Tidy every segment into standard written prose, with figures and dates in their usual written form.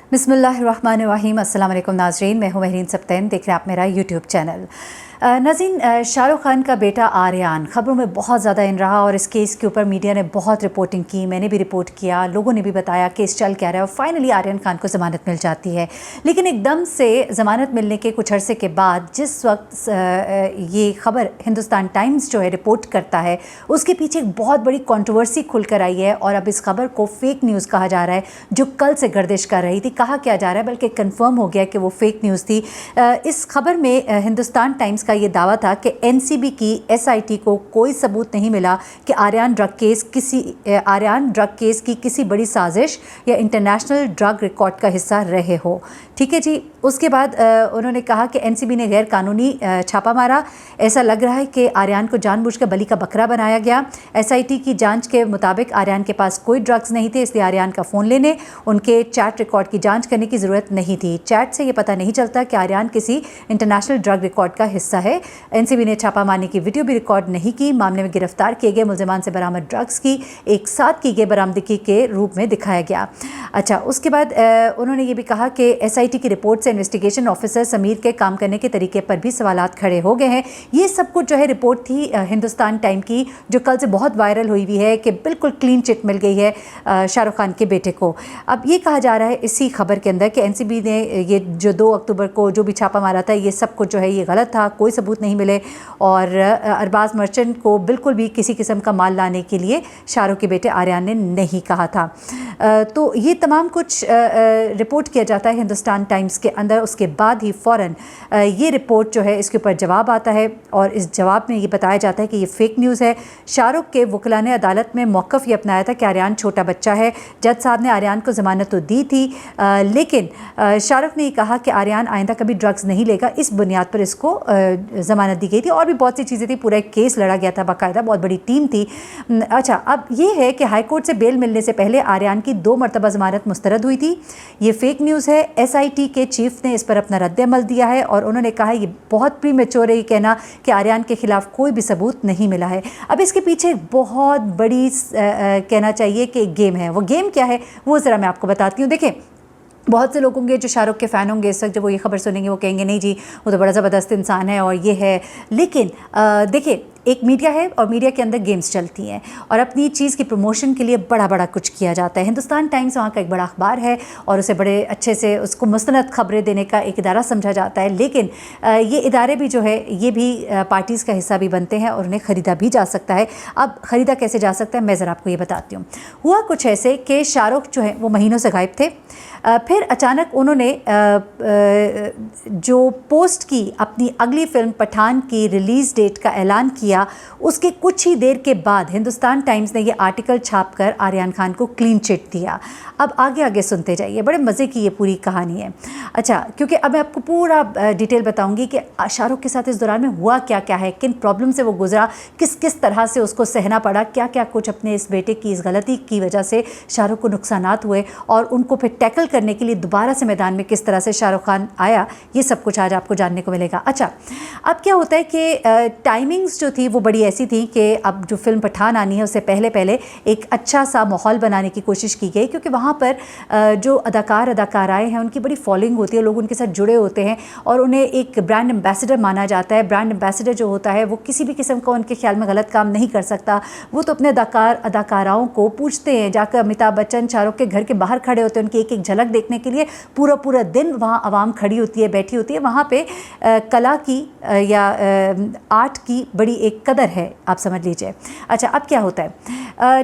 बिस्मिल्लाहिर्रहमानिर्रहीम। अस्सलाम वालेकुम नाज़रीन, मैं हूँ महरीन सब्तैन, देख रहे हैं आप मेरा यूट्यूब चैनल। नाज़रीन, शाहरुख खान का बेटा आर्यन खबरों में बहुत ज़्यादा इन रहा और इस केस के ऊपर मीडिया ने बहुत रिपोर्टिंग की, मैंने भी रिपोर्ट किया, लोगों ने भी बताया केस चल क्या रहा है और फाइनली आर्यन खान को ज़मानत मिल जाती है। लेकिन एकदम से ज़मानत मिलने के कुछ अरसे के बाद जिस वक्त ये खबर हिंदुस्तान टाइम्स जो है रिपोर्ट करता है, उसके पीछे एक बहुत बड़ी कॉन्ट्रोवर्सी खुलकर आई है और अब इस खबर को फेक न्यूज़ कहा जा रहा है, जो कल से गर्दिश कर रही थी। कहा क्या जा रहा है, बल्कि कन्फर्म हो गया कि वो फेक न्यूज़ थी। इस खबर में हिंदुस्तान टाइम्स का ये दावा था कि एनसीबी की एसआईटी को कोई सबूत नहीं मिला कि आर्यन ड्रग केस की किसी बड़ी साजिश या इंटरनेशनल ड्रग रिकॉर्ड का हिस्सा रहे हो। ठीक है जी। उसके बाद उन्होंने कहा कि एनसीबी ने गैर कानूनी छापा मारा। ऐसा लग रहा है कि आर्यन को जानबूझकर बलि का बकरा बनाया गया। एसआईटी की जांच के मुताबिक आर्यन के पास कोई ड्रग्स नहीं थे, इसलिए आर्यन का फ़ोन लेने, उनके चैट रिकॉर्ड की जांच करने की ज़रूरत नहीं थी। चैट से ये पता नहीं चलता कि आर्यन किसी इंटरनेशनल ड्रग रिकॉर्ड का हिस्सा है। एनसीबी ने छापा मारने की वीडियो भी रिकॉर्ड नहीं की। मामले में गिरफ्तार किए गए मुलजिमान से बरामद ड्रग्स की एक साथ की गई बरामदगी के रूप में दिखाया गया। अच्छा, उसके बाद उन्होंने ये भी कहा कि एसआईटी की रिपोर्ट से इन्वेस्टिगेशन ऑफिसर समीर के काम करने के तरीके पर भी सवालात खड़े हो गए हैं। ये सब कुछ जो है रिपोर्ट थी हिंदुस्तान टाइम की, जो कल से बहुत वायरल हुई हुई है कि बिल्कुल क्लीन चिट मिल गई है शाहरुख खान के बेटे को। अब ये कहा जा रहा है इसी खबर के अंदर कि एनसीबी ने ये जो 2 अक्टूबर को जो भी छापा मारा था, ये सब कुछ जो है ये गलत था, कोई सबूत नहीं मिले और अरबाज मर्चेंट को बिल्कुल भी किसी किस्म का माल लाने के लिए शाहरुख के बेटे आर्यन ने नहीं कहा था। तो ये तमाम कुछ रिपोर्ट किया जाता है हिंदुस्तान टाइम्स के अंदर। उसके बाद ही फ़ौरन ये रिपोर्ट जो है इसके ऊपर जवाब आता है और इस जवाब में ये बताया जाता है कि ये फेक न्यूज़ है। शाहरुख के वकील ने अदालत में मौक़िफ़ ये अपनाया था कि आर्यन छोटा बच्चा है। जज साहब ने आर्यन को ज़मानत तो दी थी, लेकिन शाहरुख ने ये कहा कि आर्यन आइंदा कभी ड्रग्स नहीं लेगा, इस बुनियाद पर इसको ज़मानत दी गई थी। और भी बहुत सी चीज़ें थी, पूरा एक केस लड़ा गया था, बाकायदा बहुत बड़ी टीम थी। अच्छा, अब ये है कि हाई कोर्ट से बेल मिलने से पहले आर्यन की 2 मरतबा ज़मानत मुस्तरद हुई थी। ये फेक न्यूज़ है। एसआईटी के चीफ ने इस पर अपना रद्द-ए-अमल दिया है और उन्होंने कहा ये बहुत प्रीमेच्योर है ये कहना कि आर्यन के खिलाफ कोई भी सबूत नहीं मिला है। अब इसके पीछे एक बहुत बड़ी कहना चाहिए कि गेम है। वो गेम क्या है वो ज़रा मैं आपको बताती हूँ। देखें, बहुत से लोग होंगे जो शाहरुख के फ़ैन होंगे, इस वक्त जब वो ये खबर सुनेंगे वो कहेंगे नहीं जी वो तो बड़ा ज़बरदस्त इंसान है और ये है। लेकिन देखिए, एक मीडिया है और मीडिया के अंदर गेम्स चलती हैं और अपनी चीज़ की प्रमोशन के लिए बड़ा बड़ा कुछ किया जाता है। हिंदुस्तान टाइम्स वहाँ का एक बड़ा अखबार है और उसे बड़े अच्छे से उसको मुस्तनद खबरें देने का एक इदारा समझा जाता है। लेकिन ये इदारे भी जो है ये भी पार्टीज़ का हिस्सा भी बनते हैं और उन्हें ख़रीदा भी जा सकता है। अब ख़रीदा कैसे जा सकता है मैं ज़रा आपको ये बताती हूँ। हुआ कुछ ऐसे कि शाहरुख जो है वो महीनों से गायब थे। फिर अचानक उन्होंने जो पोस्ट की अपनी अगली फ़िल्म पठान की रिलीज़ डेट का ऐलान किया, उसके कुछ ही देर के बाद हिंदुस्तान टाइम्स ने ये आर्टिकल छापकर आर्यन खान को क्लीन चिट दिया। अब आगे आगे सुनते जाइए, बड़े मज़े की ये पूरी कहानी है। अच्छा, क्योंकि अब मैं आपको पूरा डिटेल बताऊंगी कि शाहरुख के साथ इस दौरान में हुआ क्या क्या है, किन प्रॉब्लम से वो गुजरा, किस किस तरह से उसको सहना पड़ा, क्या क्या कुछ अपने इस बेटे की इस गलती की वजह से शाहरुख को नुकसानात हुए और उनको फिर टैकल करने के लिए दोबारा से मैदान में किस तरह से शाहरुख खान आया, ये सब कुछ आज आपको जानने को मिलेगा। अच्छा, अब क्या होता है कि टाइमिंग्स जो थी वो बड़ी ऐसी थी कि अब जो फिल्म पठान आनी है उससे पहले पहले एक अच्छा सा माहौल बनाने की कोशिश की गई, क्योंकि वहाँ पर जो अदाकार अदाकाराएँ हैं उनकी बड़ी फॉलोइंग होती है, लोग उनके साथ जुड़े होते हैं और उन्हें एक ब्रांड एम्बेसडर माना जाता है। ब्रांड एम्बेसडर जो होता है वो किसी भी किस्म का उनके ख्याल में गलत काम नहीं कर सकता। वो तो अपने अदाकार अदाकाराओं को पूछते हैं, जाकर अमिताभ बच्चन शाहरुख के घर के बाहर खड़े होते हैं उनकी एक एक झलक देखने के लिए। पूरा पूरा दिन वहाँ आवाम खड़ी होती है, बैठी होती है। वहाँ पे कला की या आर्ट की बड़ी एक कदर है, आप समझ लीजिए। अच्छा, अब क्या होता है,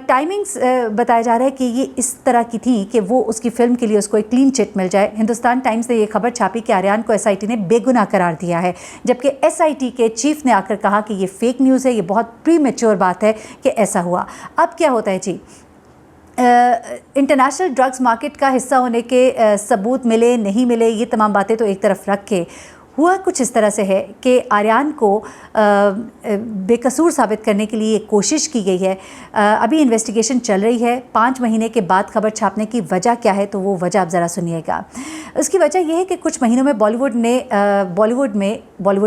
टाइमिंग्स बताया जा रहा है कि ये इस तरह की थी कि वो उसकी फ़िल्म के लिए उसको एक क्लीन चिट मिल जाए। हिंदुस्तान टाइम्स ने ये खबर छापी कि आर्यन को एसआईटी ने बेगुनाह करार दिया है, जबकि एसआईटी के चीफ ने आकर कहा कि ये फेक न्यूज़ है, ये बहुत प्रीमेच्योर बात है कि ऐसा हुआ। अब क्या होता है जी, इंटरनेशनल ड्रग्स मार्केट का हिस्सा होने के सबूत मिले नहीं मिले, ये तमाम बातें तो एक तरफ रख के हुआ कुछ इस तरह से है कि आर्यन को बेकसूर साबित करने के लिए कोशिश की गई है। अभी इन्वेस्टिगेशन चल रही है। 5 महीने के बाद खबर छापने की वजह क्या है, तो वो वजह आप ज़रा सुनिएगा। उसकी वजह यह है कि कुछ महीनों में बॉलीवुड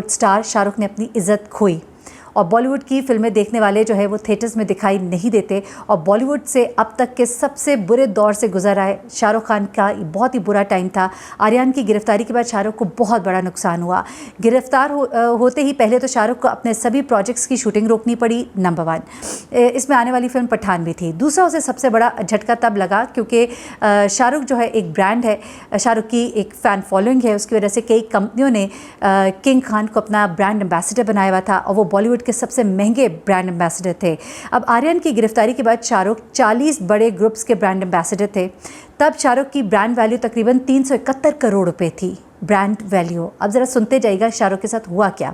स्टार शाहरुख ने अपनी इज़्ज़त खोई और बॉलीवुड की फिल्में देखने वाले जो है वो थिएटर्स में दिखाई नहीं देते। और बॉलीवुड से अब तक के सबसे बुरे दौर से गुजर आए शाहरुख खान का बहुत ही बुरा टाइम था। आर्यन की गिरफ्तारी के बाद शाहरुख को बहुत बड़ा नुकसान हुआ। गिरफ्तार होते ही पहले तो शाहरुख को अपने सभी प्रोजेक्ट्स की शूटिंग रोकनी पड़ी, नंबर 1। इसमें आने वाली फिल्म पठान भी थी। दूसरा उसे सबसे बड़ा झटका तब लगा क्योंकि शाहरुख जो है एक ब्रांड है, शाहरुख की एक फ़ैन फॉलोइंग है, उसकी वजह से कई कंपनियों ने किंग खान को अपना ब्रांड एम्बेसडर बनाया हुआ था और वो बॉलीवुड के सबसे महंगे ब्रांड एम्बेसडर थे। अब आर्यन की गिरफ्तारी के बाद शाहरुख 40 बड़े ग्रुप्स के ब्रांड एम्बेसडर थे। तब शाहरुख की ब्रांड वैल्यू तकरीबन 371 करोड़ रुपए थी, ब्रांड वैल्यू। अब ज़रा सुनते जाइएगा शाहरुख के साथ हुआ क्या।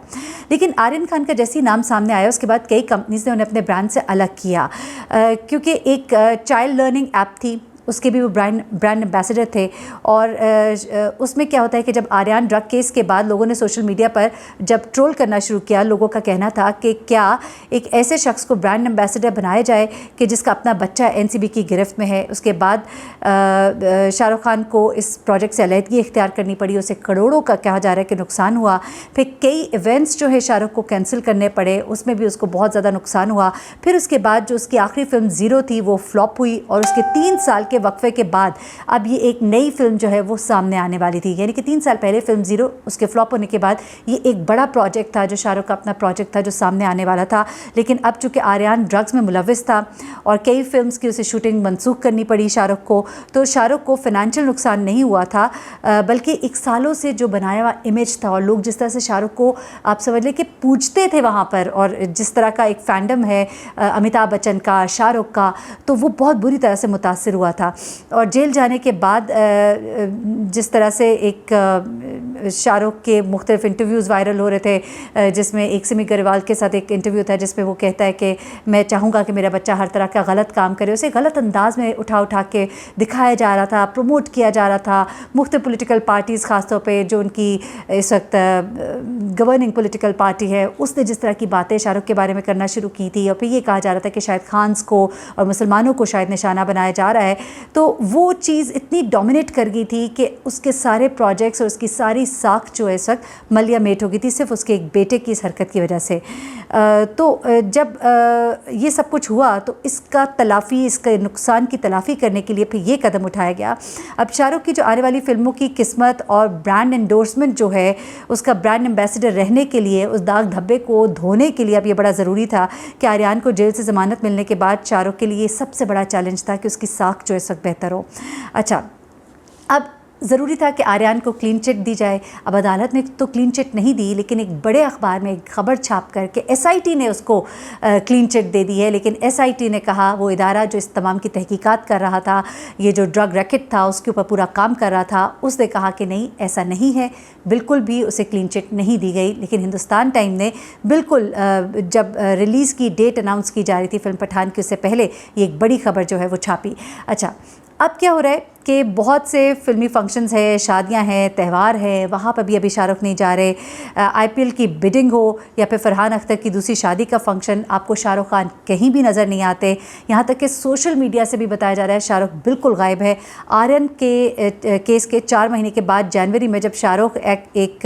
लेकिन आर्यन खान का जैसे ही नाम सामने आया उसके बाद कई कंपनीज ने उन्हें अपने ब्रांड से अलग किया, क्योंकि एक चाइल्ड लर्निंग ऐप थी, उसके भी वो ब्रांड एम्बेसडर थे। और उसमें क्या होता है कि जब आर्यन ड्रग केस के बाद लोगों ने सोशल मीडिया पर जब ट्रोल करना शुरू किया, लोगों का कहना था कि क्या एक ऐसे शख्स को ब्रांड एम्बेसडर बनाया जाए कि जिसका अपना बच्चा एनसीबी की गिरफ्त में है। उसके बाद शाहरुख खान को इस प्रोजेक्ट से अलहदगी इख्तियार करनी पड़ी, उसे करोड़ों का कहा जा रहा है कि नुकसान हुआ। फिर कई इवेंट्स जो है शाहरुख को कैंसिल करने पड़े, उसमें भी उसको बहुत ज़्यादा नुकसान हुआ। फिर उसके बाद जो उसकी आखिरी फिल्म ज़ीरो थी वो फ्लॉप हुई और उसके 3 साल के वक्फे के बाद अब ये एक नई फिल्म जो है वो सामने आने वाली थी। यानी कि 3 साल पहले फिल्म ज़ीरो, उसके फ्लॉप होने के बाद ये एक बड़ा प्रोजेक्ट था जो शाहरुख का अपना प्रोजेक्ट था जो सामने आने वाला था। लेकिन अब चूँकि आर्यन ड्रग्स में मुलविस था और कई फिल्म्स की उसे शूटिंग मनसूख करनी पड़ी शाहरुख को, तो शाहरुख को फाइनेंशियल नुकसान नहीं हुआ था, बल्कि एक सालों से जो बनाया हुआ इमेज था और लोग जिस तरह से शाहरुख को आप समझ लें कि पूछते थे वहाँ पर, और जिस तरह का एक फैंडम है अमिताभ बच्चन का, शाहरुख का, तो वो बहुत बुरी तरह से मुतासिर हुआ था। और जेल जाने के बाद जिस तरह से एक शाहरुख के मुख्तलिफ इंटरव्यूज़ वायरल हो रहे थे, जिसमें एक सिमी ग्रेवाल के साथ एक इंटरव्यू था जिसमें वो कहता है कि मैं चाहूँगा कि मेरा बच्चा हर तरह का गलत काम करे, उसे गलत अंदाज में उठा के दिखाया जा रहा था, प्रमोट किया जा रहा था। मुख्तलिफ पॉलिटिकल पार्टीज़ ख़ासतौर पे जो उनकी इस वक्त गवर्निंग पॉलिटिकल पार्टी है, उसने जिस तरह की बातें शाहरुख के बारे में करना शुरू की थी, और फिर ये कहा जा रहा था कि शायद खान्स को और मुसलमानों को शायद निशाना बनाया जा रहा है, तो वो चीज़ इतनी डोमिनेट कर गई थी कि उसके सारे प्रोजेक्ट्स और उसकी सारी साख जो है इस वक्त मलिया मेट हो गई थी, सिर्फ उसके एक बेटे की इस हरकत की वजह से। तो जब ये सब कुछ हुआ तो इसके नुकसान की तलाफ़ी करने के लिए फिर ये कदम उठाया गया। अब शाहरुख की जो आने वाली फ़िल्मों की किस्मत और ब्रांड एंडोर्समेंट जो है, उसका ब्रांड एम्बेसडर रहने के लिए, उस दाग धब्बे को धोने के लिए अब ये बड़ा ज़रूरी था कि आर्यन को जेल से ज़मानत मिलने के बाद शाहरुख के लिए सबसे बड़ा चैलेंज था कि उसकी साख जो है इस वक्त बेहतर हो। अच्छा, अब ज़रूरी था कि आर्यन को क्लीन चिट दी जाए। अब अदालत ने तो क्लीन चिट नहीं दी, लेकिन एक बड़े अखबार में एक खबर छाप करके एसआईटी ने उसको क्लीन चिट दे दी है। लेकिन एसआईटी ने कहा, वो इदारा जो इस तमाम की तहकीकात कर रहा था, ये जो ड्रग रैकेट था उसके ऊपर पूरा काम कर रहा था, उसने कहा कि नहीं, ऐसा नहीं है, बिल्कुल भी उसे क्लीन चिट नहीं दी गई। लेकिन हिंदुस्तान टाइम ने बिल्कुल जब रिलीज़ की डेट अनाउंस की जा रही थी फिल्म पठान की, उससे पहले ये एक बड़ी खबर जो है वो छापी। अच्छा, अब क्या हो रहा है कि बहुत से फिल्मी फंक्शंस है, शादियां हैं, त्यौहार है, वहाँ पर भी अभी शाहरुख नहीं जा रहे। आईपीएल की बिडिंग हो या फिर फरहान अख्तर की दूसरी शादी का फंक्शन, आपको शाहरुख खान कहीं भी नज़र नहीं आते। यहाँ तक कि सोशल मीडिया से भी बताया जा रहा है शाहरुख बिल्कुल गायब है। आर्यन के केस के 4 महीने के बाद जनवरी में जब शाहरुख एक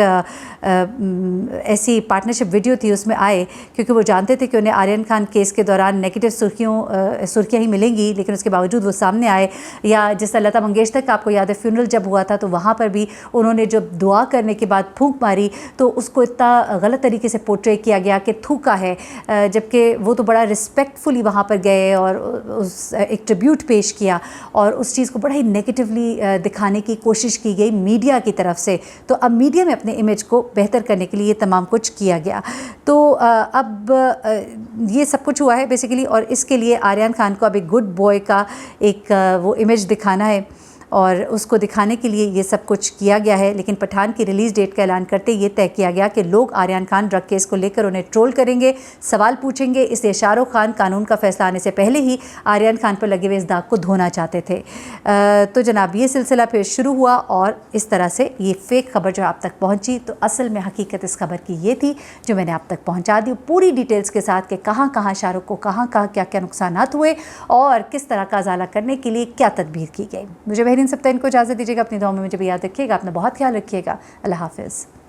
ऐसी पार्टनरशिप वीडियो थी उसमें आए, क्योंकि वो जानते थे कि उन्हें आर्यन खान केस के दौरान नेगेटिव सुर्खियाँ ही मिलेंगी, लेकिन उसके बावजूद वो सामने आए। या जिस लता मंगेशकर का आपको याद है फ्यूनरल जब हुआ था, तो वहाँ पर भी उन्होंने जब दुआ करने के बाद फूंक मारी तो उसको इतना गलत तरीके से पोर्ट्रे किया गया कि थूका है, जबकि वो तो बड़ा रिस्पेक्टफुली वहाँ पर गए और उस एक ट्रिब्यूट पेश किया, और उस चीज़ को बड़ा ही नेगेटिवली दिखाने की कोशिश की गई मीडिया की तरफ से। तो अब मीडिया में अपने इमेज को बेहतर करने के लिए ये तमाम कुछ किया गया। तो अब ये सब कुछ हुआ है बेसिकली, और इसके लिए आर्यन खान को अब एक गुड बॉय का एक वो इमेज दिखाना है, और उसको दिखाने के लिए ये सब कुछ किया गया है। लेकिन पठान की रिलीज़ डेट का ऐलान करते ये तय किया गया कि लोग आर्यन खान ड्रग केस को लेकर उन्हें ट्रोल करेंगे, सवाल पूछेंगे, इसलिए शाहरुख खान कानून का फैसला आने से पहले ही आर्यन खान पर लगे हुए इस दाग को धोना चाहते थे। तो जनाब, ये सिलसिला फिर शुरू हुआ और इस तरह से ये फेक खबर जो आप तक पहुँची, तो असल में हकीकत इस खबर की ये थी जो मैंने आप तक पहुँचा दी, पूरी डिटेल्स के साथ कि कहाँ कहाँ शाहरुख को कहाँ कहाँ क्या क्या नुकसान हुए और किस तरह का अजाला करने के लिए क्या तदबीर की गई। मुझे बहरीन सप्ताह इनको इजाज़त दीजिएगा, अपनी दुआओं में मुझे भी याद रखिएगा, अपना बहुत ख्याल रखिएगा। अल्लाह हाफ़िज़।